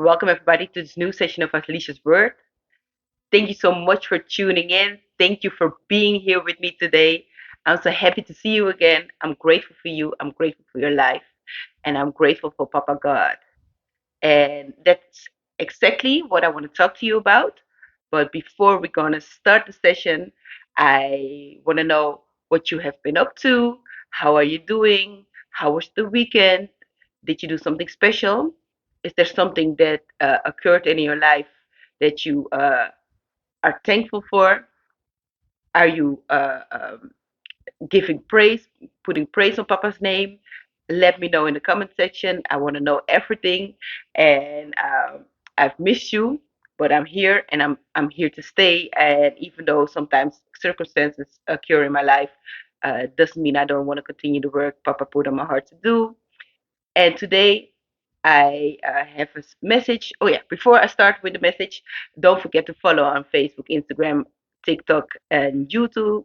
Welcome, everybody, to this new session of Alicia's Word. Thank you so much for tuning in. Thank you for being here with me today. I'm so happy to see you again. I'm grateful for you. I'm grateful for your life. And I'm grateful for Papa God. And that's exactly what I want to talk to you about. But before we're going to start the session, I want to know what you have been up to. How are you doing? How was the weekend? Did you do something special? Is there something that occurred in your life that you are thankful for? Are you giving praise, putting praise on Papa's name? Let me know in the comment section. I want to know everything, and I've missed you, but I'm here, and I'm here to stay. And even though sometimes circumstances occur in my life, doesn't mean I don't want to continue the work Papa put on my heart to do. And today I have a message. Oh, yeah, before I start with the message, don't forget to follow on Facebook, Instagram, TikTok, and YouTube.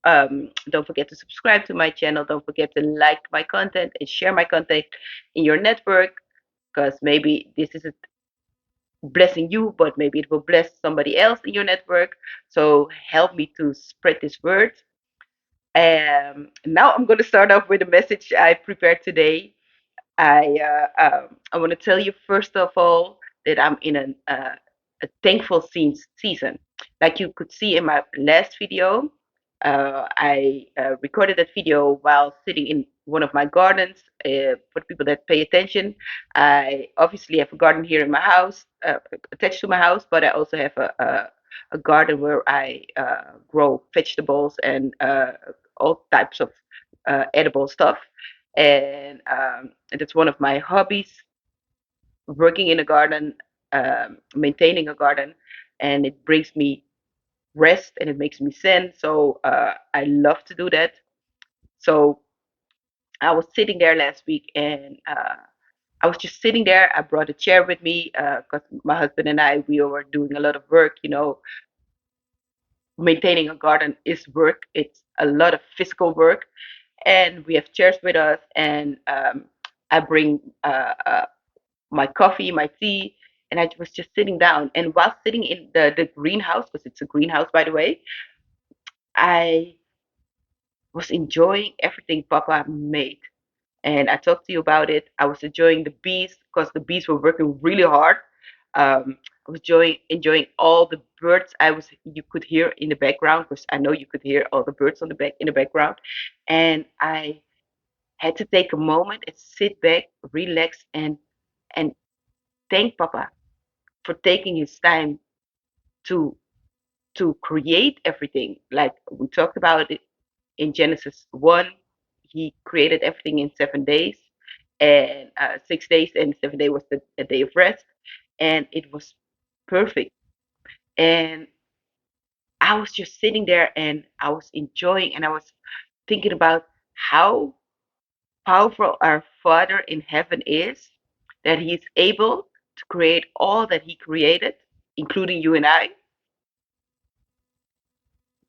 Don't forget to subscribe to my channel. Don't forget to like my content and share my content in your network, because maybe this isn't blessing you, but maybe it will bless somebody else in your network. So help me to spread this word. Now I'm going to start off with a message I prepared today. I want to tell you first of all that I'm in a thankful season. Like you could see in my last video, I recorded that video while sitting in one of my gardens. For people that pay attention, I obviously have a garden here in my house, attached to my house, but I also have a garden where I grow vegetables and all types of edible stuff. And that's one of my hobbies, working in a garden, maintaining a garden, and it brings me rest and it makes me zen. So I love to do that. So I was sitting there last week, and I was just sitting there. I brought a chair with me because my husband and I, we were doing a lot of work. Maintaining a garden is work. It's a lot of physical work, and we have chairs with us. And I bring my coffee, my tea, and I was just sitting down. And while sitting in the greenhouse, because it's a greenhouse, by the way, I was enjoying everything Papa made. And I talked to you about it. I was enjoying the bees because the bees were working really hard. I was enjoying all the birds you could hear in the background, because I know you could hear all the birds in the background. And I had to take a moment and sit back, relax, and thank Papa for taking his time to to create everything. Like we talked about it in Genesis 1, he created everything in 7 days, and 6 days, and 7 day was the day of rest, and it was perfect. And I was just sitting there, and I was enjoying, and I was thinking about how powerful our Father in heaven is, that He is able to create all that He created, including you and I,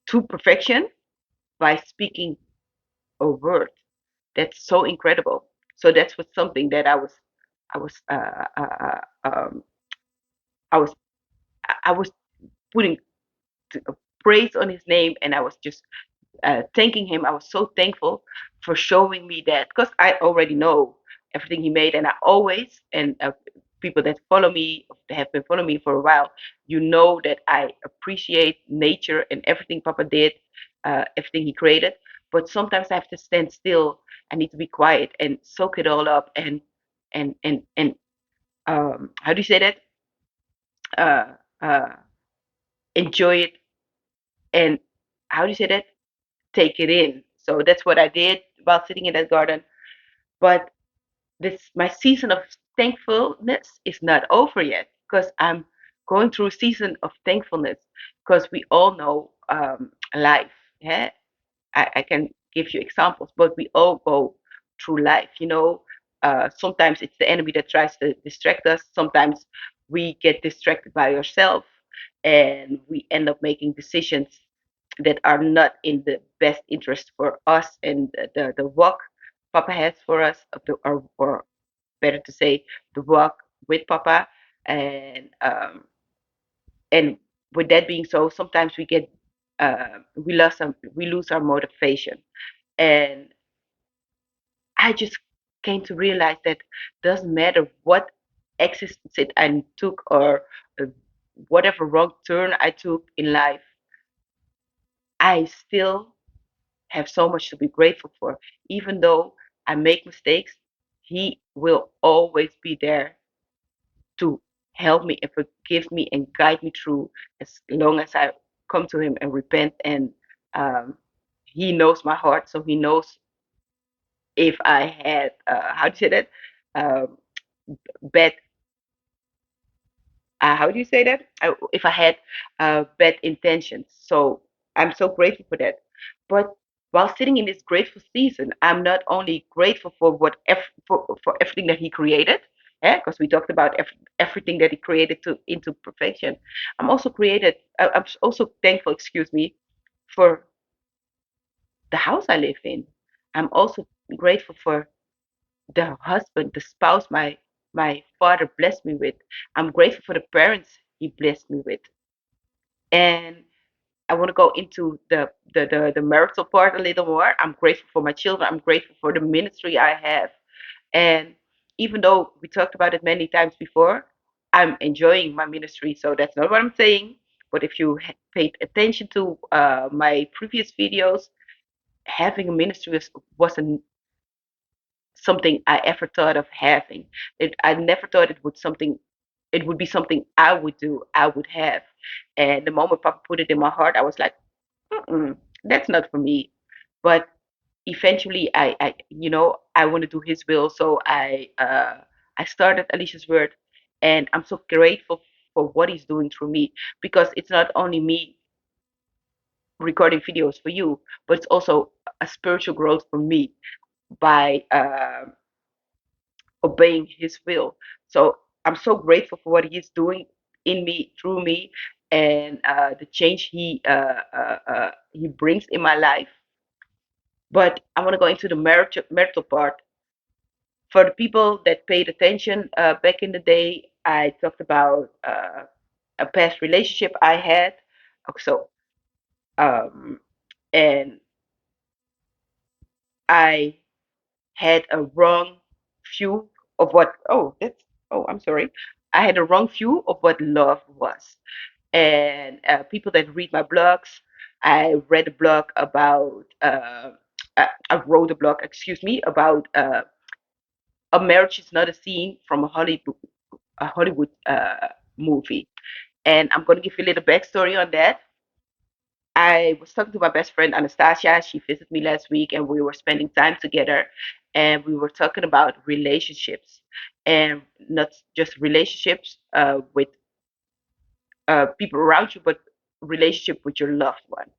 to perfection by speaking a word. That's so incredible. So that's what something that I was I was I was putting praise on his name, and I was just thanking him. I was so thankful for showing me that, because I already know everything he made, and I always, and people that follow me, have been following me for a while, you know that I appreciate nature and everything Papa did, everything he created. But sometimes I have to stand still. I need to be quiet and soak it all up, and how do you say that? Uh, uh, Enjoy it, and how do you say that? Take it in. So that's what I did while sitting in that garden. But this my season of thankfulness is not over yet, because I'm going through a season of thankfulness, because we all know life. Yeah? I can give you examples, but we all go through life. Sometimes it's the enemy that tries to distract us. Sometimes we get distracted by ourselves, and we end up making decisions that are not in the best interest for us and the walk Papa has for us, or better to say, the walk with Papa. And with that being so, sometimes we lose our motivation. And I just came to realize that doesn't matter what exit I took, or uh, whatever wrong turn I took in life, I still have so much to be grateful for. Even though I make mistakes, he will always be there to help me and forgive me and guide me through, as long as I come to him and repent. And um, he knows my heart, so he knows if I had, how do you say that? Um, bad how do you say that? If I had bad intentions. So I'm so grateful for that. But while sitting in this grateful season, I'm not only grateful for for everything that he created, yeah, because we talked about everything that he created to into perfection. I'm also thankful, excuse me, for the house I live in. I'm also grateful for the husband, the spouse my father blessed me with. I'm grateful for the parents he blessed me with. And I want to go into the marital part a little more. I'm grateful for my children. I'm grateful for the ministry I have. And even though we talked about it many times before, I'm enjoying my ministry. So that's not what I'm saying. But if you paid attention to my previous videos, having a ministry wasn't something I ever thought of having. I never thought it would be something I would do, I would have. And the moment Papa put it in my heart, I was like, mm-mm, that's not for me. But eventually, I want to do His will, so I started Alicia's Word, and I'm so grateful for what He's doing through me, because it's not only me recording videos for you, but it's also a spiritual growth for me by obeying His will. So I'm so grateful for what He's doing in me, through me, and the change He brings in my life. But I want to go into the marital part. For the people that paid attention back in the day, I talked about a past relationship I had. So, um, and I had a wrong view of what. Oh, that's. Oh, I'm sorry. I had a wrong view of what love was. And people that read my blogs, I read a blog about. I wrote a blog, excuse me, about a marriage is not a scene from a Hollywood movie. And I'm going to give you a little backstory on that. I was talking to my best friend Anastasia. She visited me last week, and we were spending time together. And we were talking about relationships, and not just relationships with people around you, but relationship with your loved one.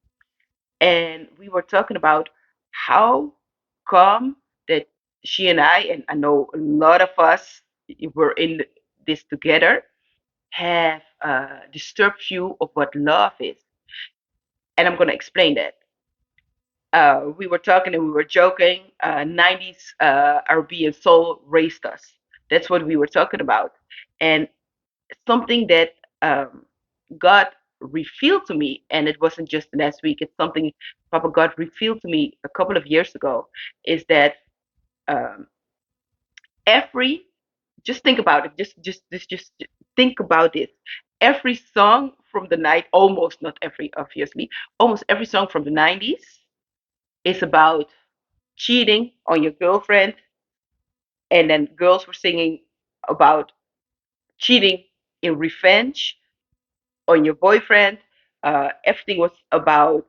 And we were talking about how come that she and and I know a lot of us were in this together, have a disturbed view of what love is. And I'm going to explain that. We were talking and we were joking. 90s R&B and soul raised us. That's what we were talking about. And something that God revealed to me, and it wasn't just last week, it's something Papa God revealed to me a couple of years ago, is that um, every just think about it. Just think about this. Every song from the night, almost not every, obviously, almost every song from the 90s is about cheating on your girlfriend, and then girls were singing about cheating in revenge on your boyfriend. Everything was about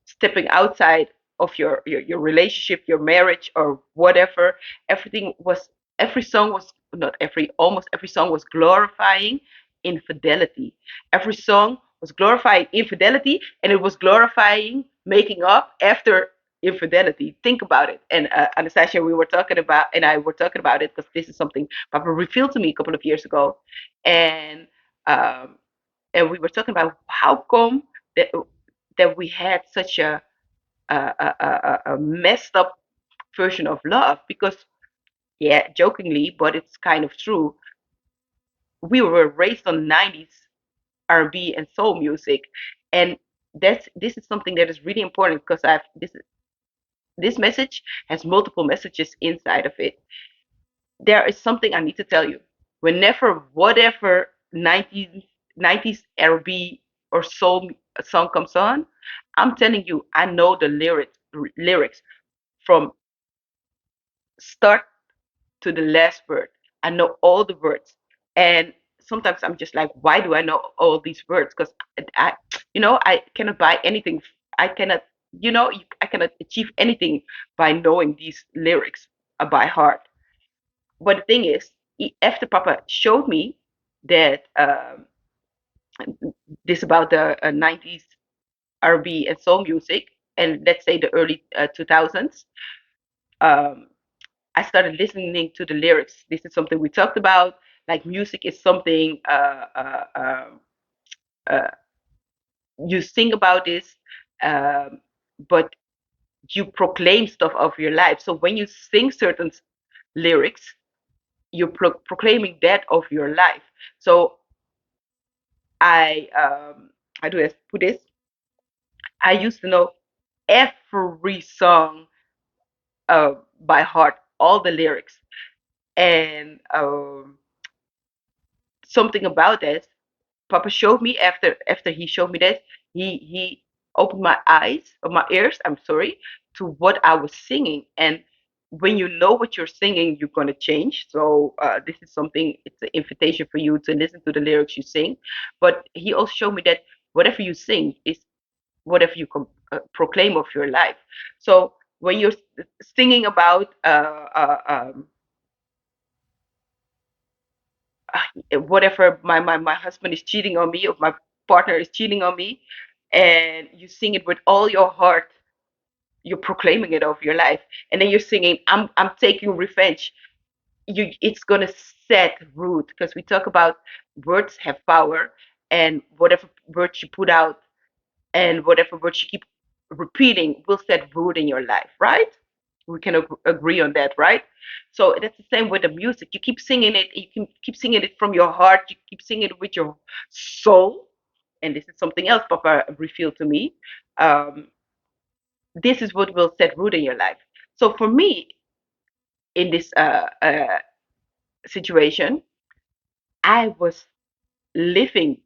stepping outside of your relationship, your marriage, or whatever. Everything was every song was not every almost every song was glorifying infidelity. Every song was glorifying infidelity, and it was glorifying making up after infidelity. Think about it. And Anastasia, we were talking about, and I were talking about it, because this is something Papa revealed to me a couple of years ago, and um, and we were talking about how come that we had such a messed up version of love, because yeah, jokingly, but it's kind of true. we were raised on 90s R&B and soul music, and this is something that is really important because I've this message has multiple messages inside of it. There is something I need to tell you. Whenever whatever 90s R&B or soul song comes on, I'm telling you, I know the lyrics from start to the last word. I know all the words, and sometimes I'm just like, why do I know all these words? Because I cannot buy anything. I cannot, I cannot achieve anything by knowing these lyrics by heart. But the thing is, after Papa showed me that this about the 90s R&B and soul music, and let's say the early 2000s, um, I started listening to the lyrics. This is something we talked about. Like music is something uh, you sing about this, um, but you proclaim stuff of your life. So when you sing certain lyrics, you're proclaiming that of your life. So I how do I put this? I used to know every song by heart, all the lyrics, and something about this. Papa showed me after he showed me this, he opened my eyes or my ears. I'm sorry, to what I was singing, and when you know what you're singing, you're gonna change. So this is something. It's an invitation for you to listen to the lyrics you sing. But he also showed me that whatever you sing is whatever you proclaim of your life. So when you're singing about whatever my husband is cheating on me or my partner is cheating on me, and you sing it with all your heart, you're proclaiming it of your life, and then you're singing, I'm taking revenge. It's gonna set root because we talk about words have power, and whatever words you put out and whatever words you keep repeating will set root in your life, right? We can agree on that, right? So that's the same with the music. You keep singing it, you can keep singing it from your heart, you keep singing it with your soul. And this is something else Papa revealed to me. Um, this is what will set root in your life. So for me, in this situation, I was living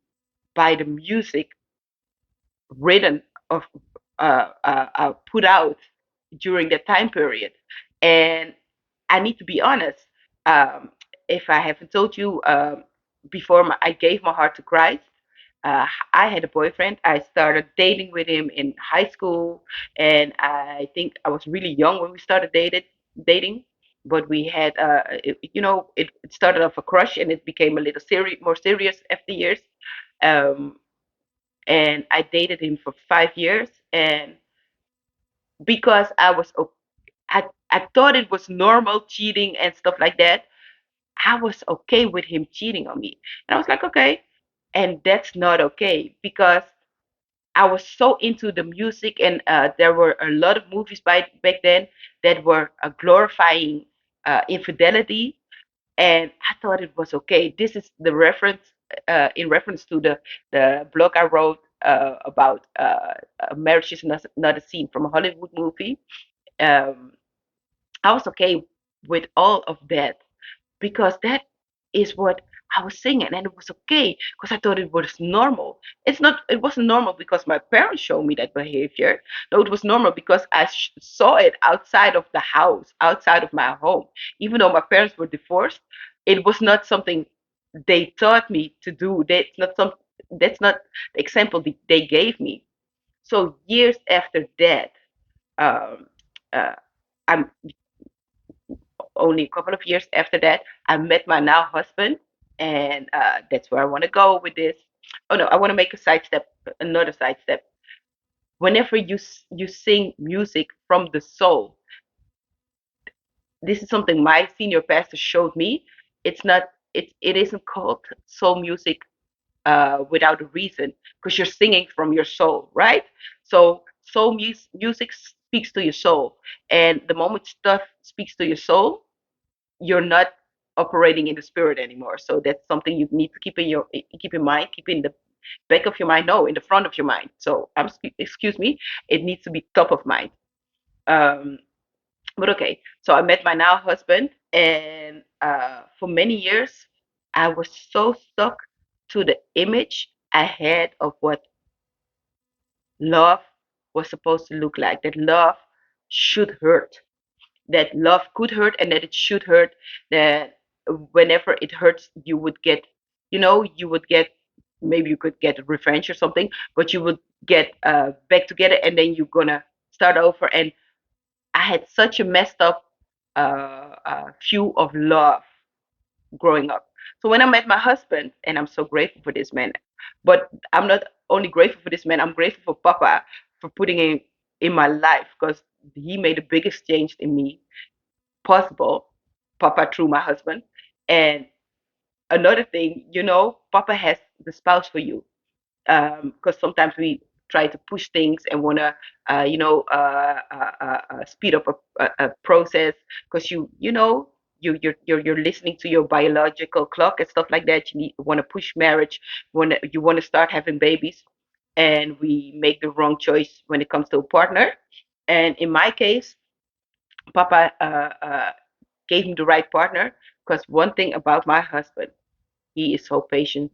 by the music written or put out during that time period. And I need to be honest. Um, if I haven't told you, before I gave my heart to Christ, I had a boyfriend. I started dating with him in high school, and I think I was really young when we started dating. But we had, it started off a crush, and it became a little more serious after years. Um, and I dated him for 5 years. And because I thought it was normal cheating and stuff like that, I was okay with him cheating on me. And I was like, okay. And that's not okay because I was so into the music, and there were a lot of movies back then that were glorifying infidelity, and I thought it was okay. This is the reference in reference to the blog I wrote about marriage is not a scene from a Hollywood movie. Um, I was okay with all of that because that is what I was singing, and it was okay because I thought it was normal. It's not. It wasn't normal because my parents showed me that behavior. No, it was normal because I saw it outside of the house, outside of my home. Even though my parents were divorced, it was not something they taught me to do. That's not some. That's not the example they gave me. So years after that, um, uh, I'm only a couple of years after that, I met my now husband, and that's where I want to go with this. Oh no, I want to make a sidestep, another sidestep. Whenever you sing music from the soul, this is something my senior pastor showed me. It's not. It isn't called soul music without a reason because you're singing from your soul, right? So soul music speaks to your soul, and the moment stuff speaks to your soul, you're not. operating in the spirit anymore. So that's something you need to keep in mind, keep in the back of your mind, no, in the front of your mind. So excuse me, it needs to be top of mind. Um, but okay, so I met my now husband, and for many years, I was so stuck to the image I had of what love was supposed to look like. That love should hurt. That love could hurt, and that it should hurt. That whenever it hurts, you would get, you would get, maybe you could get revenge or something, but you would get back together, and then you're gonna start over. And I had such a messed up view of love growing up. So when I met my husband, and I'm so grateful for this man, but I'm not only grateful for this man, I'm grateful for Papa for putting him in my life, because he made the biggest change in me possible. Papa through my husband. And another thing, Papa has the spouse for you, because sometimes we try to push things and want to speed up a process, because you're listening to your biological clock and stuff like that. You want to push marriage, you want to start having babies, and we make the wrong choice when it comes to a partner. And in my case, Papa gave me the right partner, because one thing about my husband, he is so patient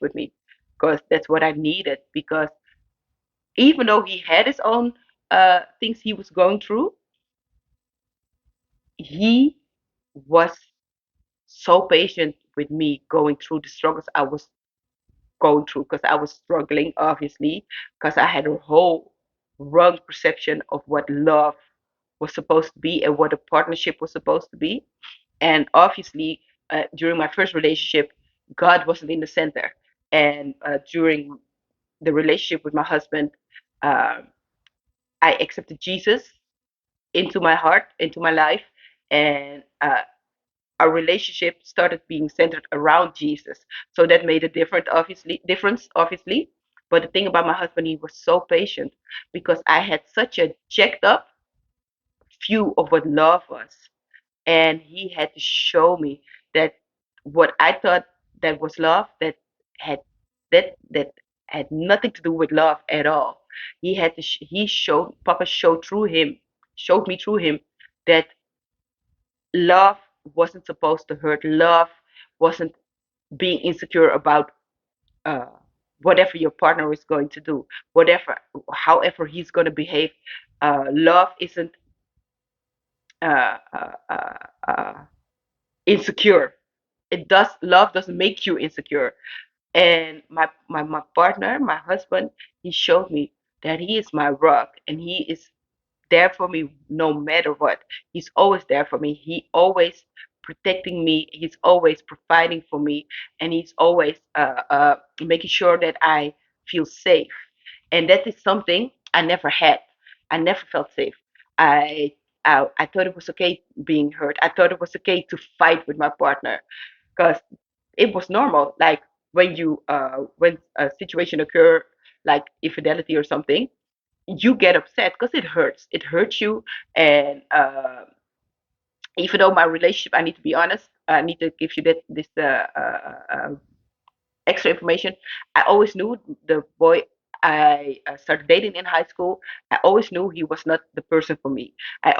with me, because that's what I needed. Because even though he had his own things he was going through, he was so patient with me going through the struggles I was going through, because I was struggling, obviously, because I had a whole wrong perception of what love was supposed to be and what a partnership was supposed to be. And obviously, during my first relationship, God wasn't in the center. And during the relationship with my husband, uh, I accepted Jesus into my heart, into my life, and our relationship started being centered around Jesus. So that made a difference, obviously. But the thing about my husband, he was so patient, because I had such a jacked up view of what love was, and he had to show me that what I thought that was love, had that had nothing to do with love at all. He showed Papa showed me through him that love wasn't supposed to hurt. Love wasn't being insecure about uh, whatever your partner is going to do, whatever, however he's going to behave. Love isn't uh, uh, uh, uh, insecure. Love doesn't make you insecure. And my partner, my husband, he showed me that he is my rock, and he is there for me no matter what. He's always there for me. He always protecting me. He's always providing for me, and he's always making sure that I feel safe. And that is something I never had. I never felt safe. I I thought it was okay being hurt. I thought it was okay to fight with my partner, because it was normal. Like when a situation occur, like infidelity or something, you get upset because it hurts. It hurts you. And even though my relationship, I need to be honest, I need to give you this extra information. I always knew the boy I started dating in high school. I always knew he was not the person for me. I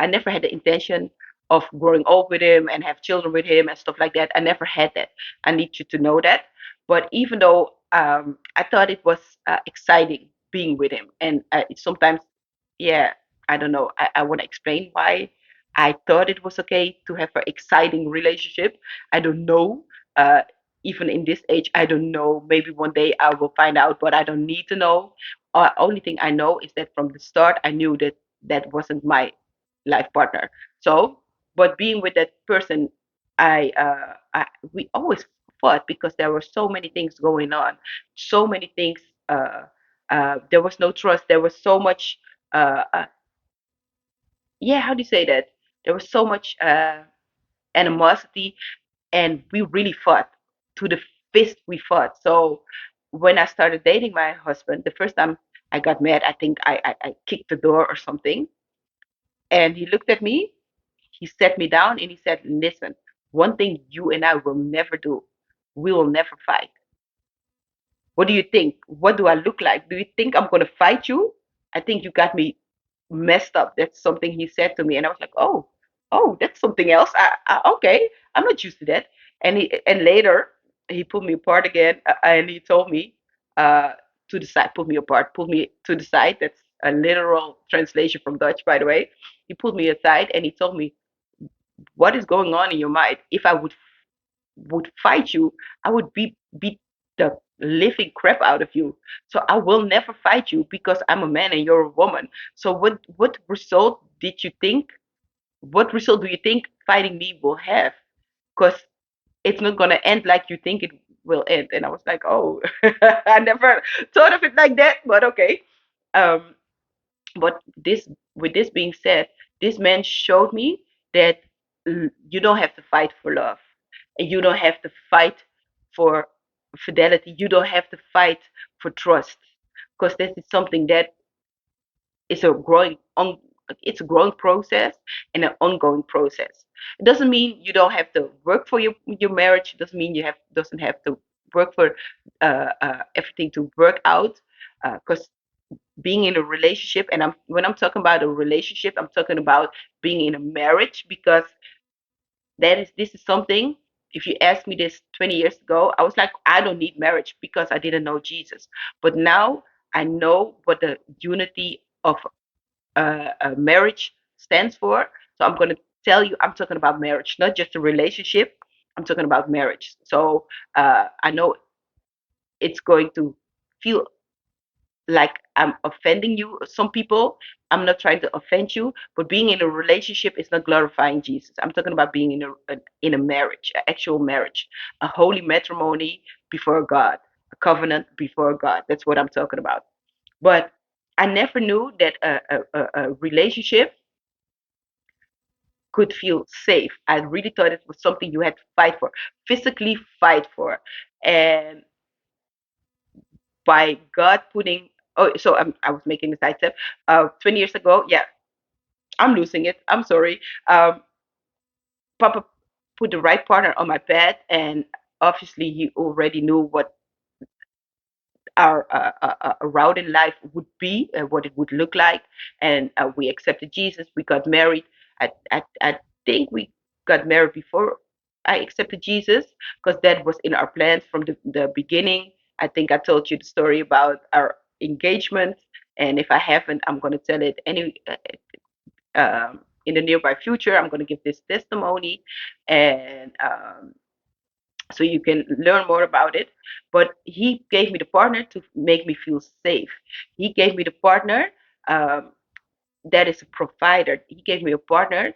never had the intention of growing old with him and have children with him and stuff like that. I never had that. I need you to know that. But even though I thought it was exciting being with him, and sometimes, yeah, I don't know. I want to explain why I thought it was okay to have an exciting relationship. I don't know. Uh, Even in this age, I don't know. Maybe one day I will find out, but I don't need to know. Only thing I know is that from the start, I knew that that wasn't my life partner. So, but being with that person, we always fought, because there were so many things going on, so many things. There was no trust. There was so much. Uh, uh, yeah, how do you say that? There was so much animosity, and we really fought to the fist. We fought. So when I started dating my husband, the first time I got mad, I think I kicked the door or something, and he looked at me. He sat me down and he said, "Listen." one thing you and I will never do, we will never fight. What do you think? What do I look like? Do you think I'm going to fight you? I think you got me messed up. That's something he said to me. And I was like, oh, that's something else. Okay, I'm not used to that. And later, he pulled me apart again, and he told me, uh, to the side, pulled me apart, pulled me to the side. That's a literal translation from Dutch, by the way. He pulled me aside and he told me, what is going on in your mind? If I would fight you, I would beat the living crap out of you. So I will never fight you because I'm a man and you're a woman. So what result did you think? What result do you think fighting me will have? Because it's not gonna end like you think it will end. And I was like, oh, I never thought of it like that, but okay. Um, but this, with this being said, this man showed me that you don't have to fight for love, and you don't have to fight for fidelity, you don't have to fight for trust, because this is something that is a growing on it's a growing process and an ongoing process. It doesn't mean you don't have to work for your marriage. It doesn't mean you have doesn't have to work for everything to work out, because being in a relationship, and when I'm talking about a relationship, I'm talking about being in a marriage, because this is something. If you asked me this 20 years ago, I was like, I don't need marriage because I didn't know Jesus. But now I know what the unity of a marriage stands for. So I'm going to tell you, I'm talking about marriage, not just a relationship. I'm talking about marriage. So I know it's going to feel like I'm offending you, some people. I'm not trying to offend you, but being in a relationship is not glorifying Jesus. I'm talking about being in a marriage, an actual marriage, a holy matrimony before God, a covenant before God. That's what I'm talking about. But I never knew that a relationship could feel safe. I really thought it was something you had to fight for, physically fight for. And by God putting, oh, so I was making a side step. 20 years ago, yeah, I'm losing it. I'm sorry. Papa put the right partner on my path, and obviously he already knew what our route in life would be, what it would look like, and we accepted Jesus. We got married. I think we got married before I accepted Jesus, because that was in our plans from the beginning. I think I told you the story about our engagement, and if I haven't, I'm going to tell it in the nearby future. I'm going to give this testimony, and so you can learn more about it. But he gave me the partner to make me feel safe. He gave me the partner um, that is a provider. He gave me a partner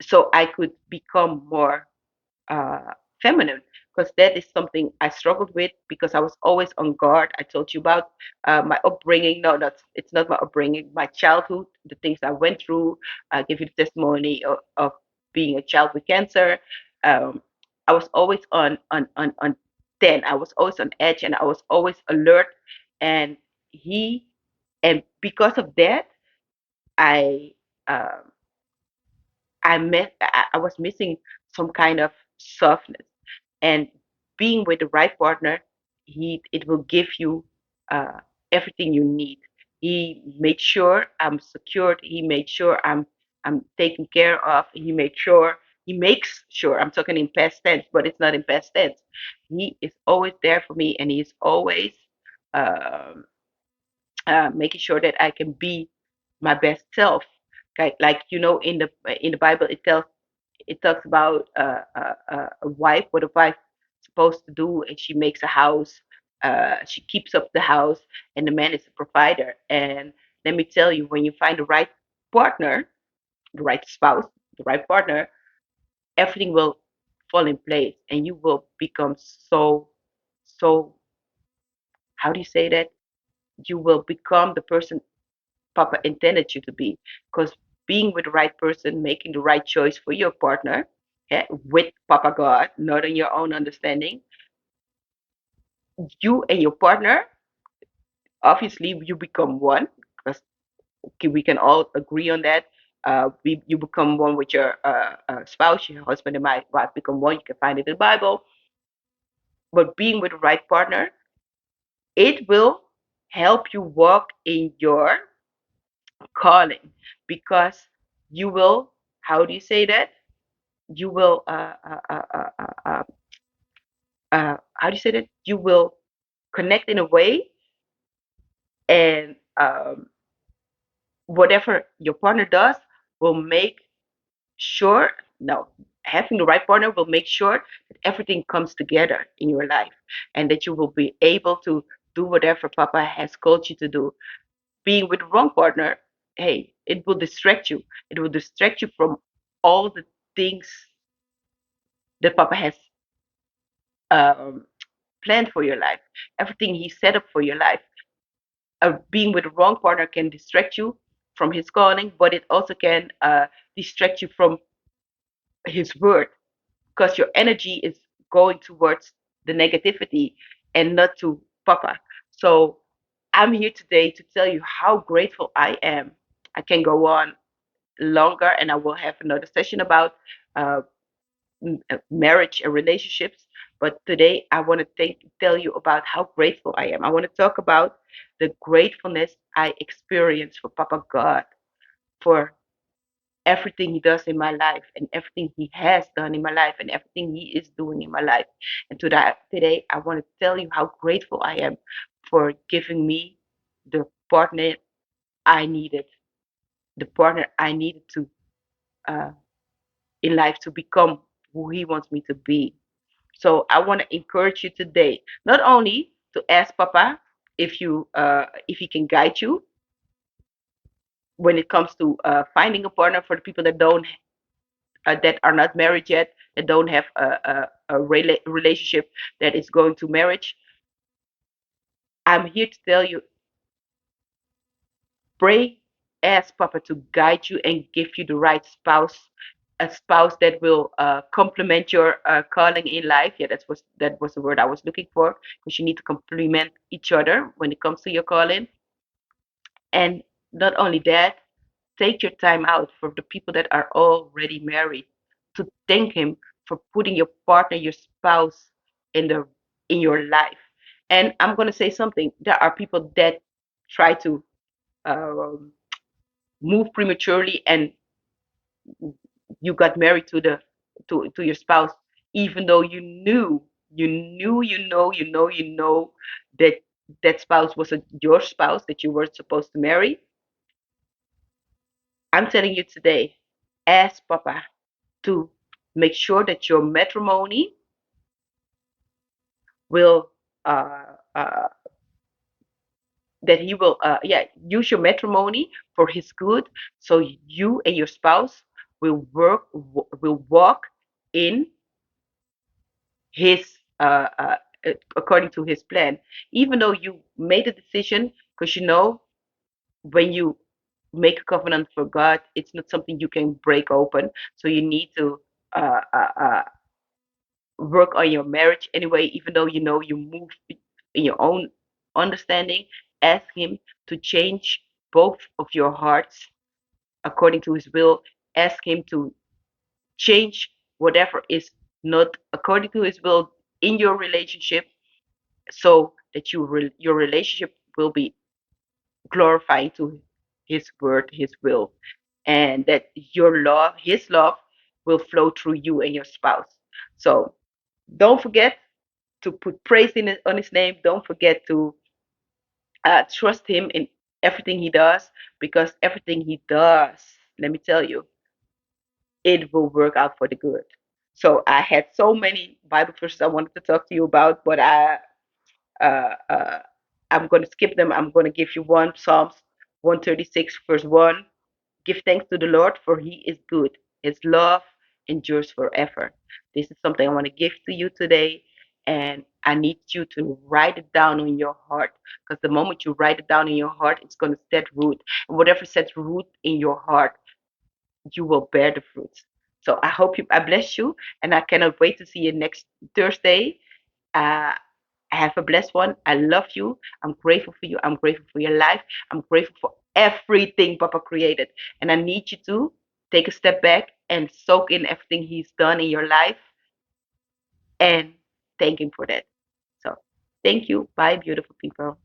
so I could become more uh, feminine, because that is something I struggled with, because I was always on guard. I told you about my upbringing. No, that's it's not my upbringing. My childhood, the things I went through. I give you the testimony of being a child with cancer. Um, I was always on 10. I was always on edge, and I was always alert. And he, and because of that, I um, I was missing some kind of softness. And being with the right partner, he it will give you uh, everything you need. He made sure I'm secured. He made sure I'm taken care of. He makes sure, I'm talking in past tense, but it's not in past tense. He is always there for me, and he's always um, making sure that I can be my best self. Like in the Bible, it talks about a wife, what a wife is supposed to do, and she makes a house, she keeps up the house, and the man is a provider. And let me tell you, when you find the right partner, the right spouse, the right partner, everything will fall in place, and you will become so. How do you say that? You will become the person Papa intended you to be. Because being with the right person, making the right choice for your partner, yeah, with Papa God, not in your own understanding, you and your partner, obviously, you become one. Because we can all agree on that. you become one with your spouse, your husband and wife become one. You can find it in the Bible. But being with the right partner, it will help you walk in your calling, because you will, how do you say that? You will, how do you say that? You will connect in a way, and whatever your partner does will make sure, no, having the right partner will make sure that everything comes together in your life, and that you will be able to do whatever Papa has called you to do. Being with the wrong partner, hey, it will distract you. It will distract you from all the things that Papa has um, planned for your life, everything he set up for your life. Being with the wrong partner can distract you from his calling, but it also can distract you from his word, because your energy is going towards the negativity and not to Papa. So I'm here today to tell you how grateful I am. I can go on longer, and I will have another session about uh, marriage and relationships. But today I want to tell you about how grateful I am. I want to talk about the gratefulness I experience for Papa God, for everything he does in my life, and everything he has done in my life, and everything he is doing in my life. And today I want to tell you how grateful I am for giving me the partner I needed, the partner I needed to uh, in life to become who he wants me to be. So I want to encourage you today, not only to ask Papa if he can guide you when it comes to finding a partner, for the people that are not married yet, that don't have a relationship that is going to marriage. I'm here to tell you, pray, ask Papa to guide you and give you the right spouse, a spouse that will complement your calling in life. Yeah, that was the word I was looking for, because you need to complement each other when it comes to your calling. And not only that, take your time out for the people that are already married, to thank him for putting your partner, your spouse in your life. And I'm gonna say something. There are people that try to um, move prematurely, and you got married to your spouse, even though you know that that spouse was your spouse that you were supposed to marry. I'm telling you today, ask Papa to make sure that your matrimony will uh, uh, that he will use your matrimony for his good, so you and your spouse will walk in his according to his plan, even though you made a decision, because you know, when you make a covenant for God, it's not something you can break open. So you need to uh, uh, uh, work on your marriage anyway, even though you know you move in your own understanding. Ask him to change both of your hearts according to his will. Ask him to change whatever is not according to his will in your relationship, so that your relationship will be glorifying to his word, his will, and that your love, his love, will flow through you and your spouse. So don't forget to put praise on his name. Don't forget to trust him in everything he does, because everything he does, let me tell you, it will work out for the good. So I had so many Bible verses I wanted to talk to you about, but uh, uh, I'm going to skip them. I'm going to give you one, Psalms 136, verse 1. Give thanks to the Lord, for he is good. His love endures forever. This is something I want to give to you today. And I need you to write it down in your heart. Because the moment you write it down in your heart, it's going to set root. And whatever sets root in your heart, you will bear the fruits. So I bless you. And I cannot wait to see you next Thursday. Uh, have a blessed one. I love you. I'm grateful for you. I'm grateful for your life. I'm grateful for everything Papa created. And I need you to take a step back and soak in everything He's done in your life and thank Him for that. So, thank you. Bye, beautiful people.